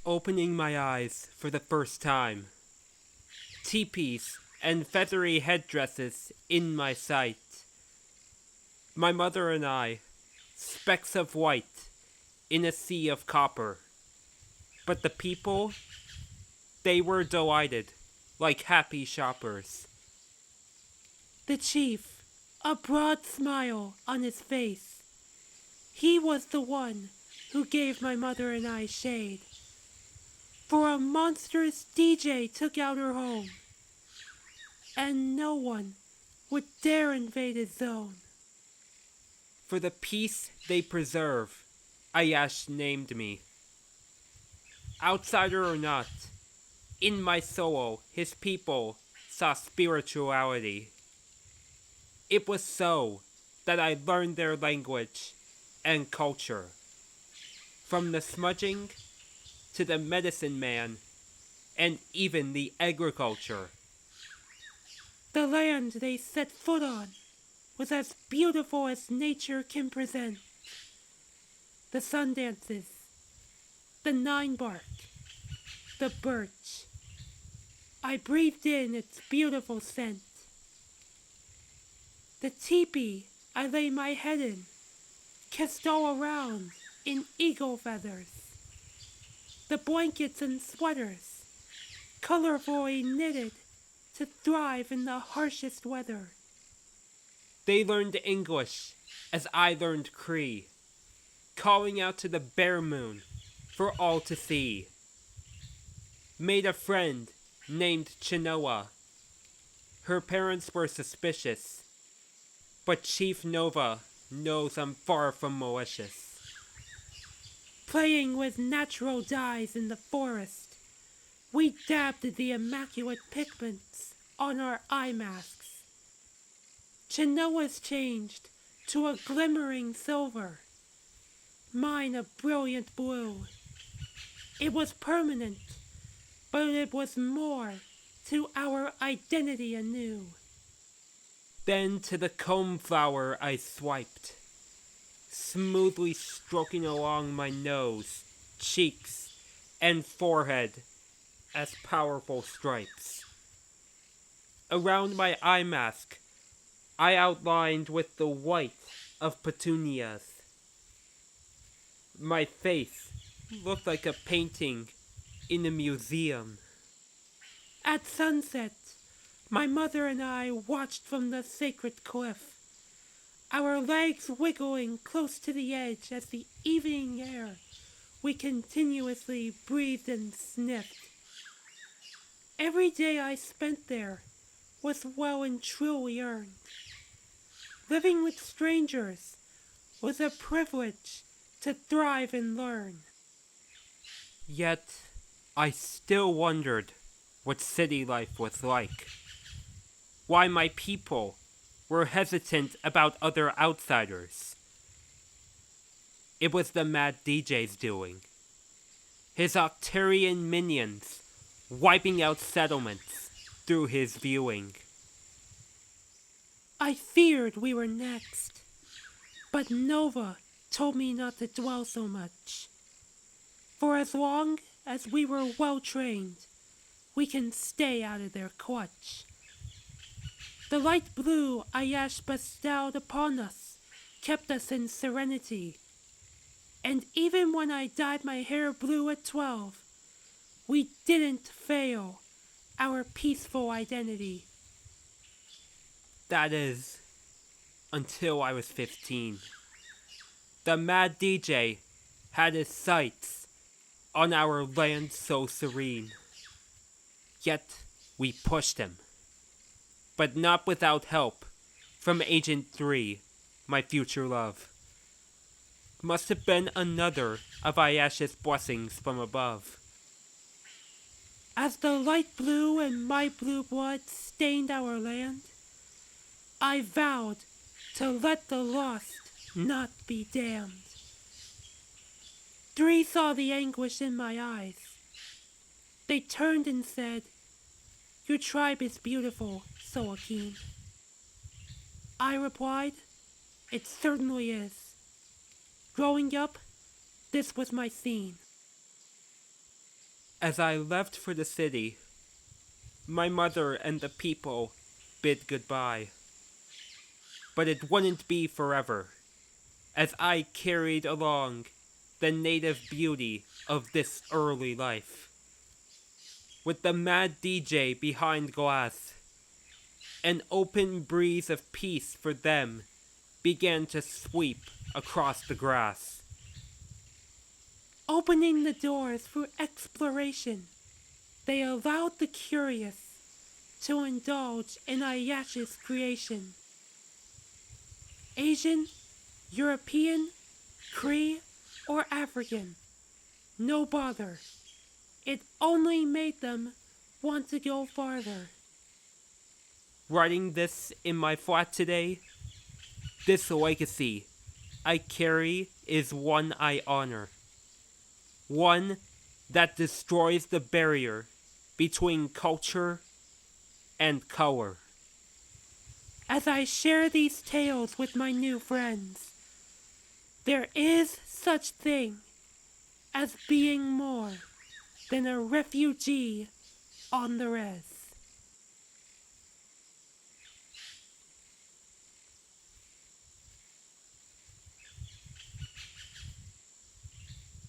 opening my eyes for the first time. Teepees and feathery headdresses in my sight. My mother and I, specks of white in a sea of copper. But the people, they were delighted, like happy shoppers. The chief, a broad smile on his face. He was the one who gave my mother and I shade. For a monstrous DJ took out her home, and no one would dare invade his zone. For the peace they preserve, Ayash named me. Outsider or not, in my soul his people saw spirituality. It was so that I learned their language and culture. From the smudging to the medicine man and even the agriculture. The land they set foot on was as beautiful as nature can present. The sun dances, the nine bark, the birch. I breathed in its beautiful scent. The teepee I lay my head in, kissed all around in eagle feathers. The blankets and sweaters, colorfully knitted to thrive in the harshest weather. They learned English as I learned Cree, calling out to the bare moon for all to see. Made a friend named Chinoa. Her parents were suspicious, but Chief Nova knows I'm far from malicious. Playing with natural dyes in the forest, we dabbed the immaculate pigments on our eye masks. Chinoa's changed to a glimmering silver, mine a brilliant blue. It was permanent, but it was more to our identity anew. Then to the comb flower I swiped, smoothly stroking along my nose, cheeks, and forehead as powerful stripes. Around my eye mask, I outlined with the white of petunias. My face looked like a painting in a museum. At sunset, my mother and I watched from the sacred cliff, our legs wiggling close to the edge as the evening air we continuously breathed and sniffed. Every day I spent there was well and truly earned. Living with strangers was a privilege to thrive and learn. Yet, I still wondered what city life was like. Why my people were hesitant about other outsiders. It was the mad DJ's doing. His Octarian minions wiping out settlements through his viewing. I feared we were next, but Nova told me not to dwell so much. For as long as we were well trained, we can stay out of their clutch. The light blue Ayash bestowed upon us kept us in serenity. And even when I dyed my hair blue at 12, we didn't fail our peaceful identity. That is, until I was 15. The mad DJ had his sights on our land so serene. Yet we pushed him. But not without help from Agent 3, my future love. Must have been another of Ayash's blessings from above. As the light blue and my blue blood stained our land, I vowed to let the lost not be damned. 3 saw the anguish in my eyes. They turned and said, "Your tribe is beautiful, Soul-Aquene." I replied, "It certainly is. Growing up, this was my scene." As I left for the city, my mother and the people bid goodbye. But it wouldn't be forever, as I carried along the native beauty of this early life. With the mad DJ behind glass, an open breeze of peace for them began to sweep across the grass. Opening the doors for exploration, they allowed the curious to indulge in Ayash's creation. Asian, European, Cree, or African, no bother. It only made them want to go farther. Writing this in my flat today, this legacy I carry is one I honor. One that destroys the barrier between culture and color. As I share these tales with my new friends, there is such thing as being more than a refugee on the REZ.